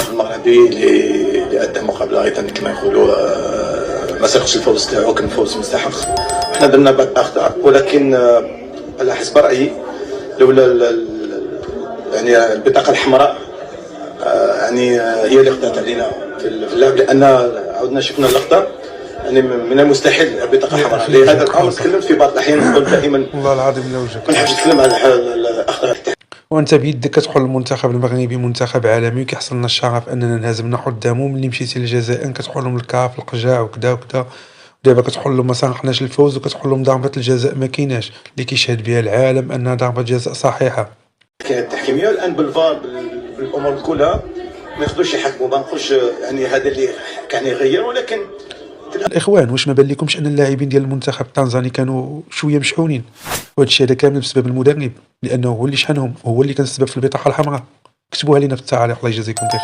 المنتخب المغربي اللي ادى مقابله ايضا كما يقولوا ما سرقش الفوز تاعو، كان فوز مستحق. احنا درنا بعض الاخطاء، ولكن على حسب رايي لولا يعني البطاقه الحمراء يعني هي اللي خطات علينا في اللعب، لان عاودنا شفنا اللقطه يعني من المستحيل البطاقه حمراء. لهذا الامر تكلمت في بعض الاحيان، نقول دائما والله العظيم لا وجهك. ما نحبش نتكلم على الاخطاء. وانت بيدك كتحل المنتخب المغربي منتخب عالمي، وكيحصل لنا الشرف اننا نهزمنا قدامهم. ملي مشيتي للجزائر كتحل لهم الكاف القجاع وكذا وكذا، ودابا كتحل لهم ما صنعناش الفوز، وكتحل لهم ضربه الجزاء ما كايناش اللي كيشهد بها العالم انها ضربه جزاء صحيحه. كاين التحكيميه الان بالفار بالامور كلها ما يقدروش يحكموا. ما نقولش يعني هذا اللي كان يغير، ولكن الاخوان واش ما بان لكمش ان اللاعبين ديال المنتخب التنزاني كانوا شويه مشحونين؟ وهذا الشيء هذا كامل بسبب المدرب، لانه هو اللي شحنهم، هو اللي كان السبب في البطاقه الحمراء. كتبوها لينا في التعاليق، الله يجازيكم بخير.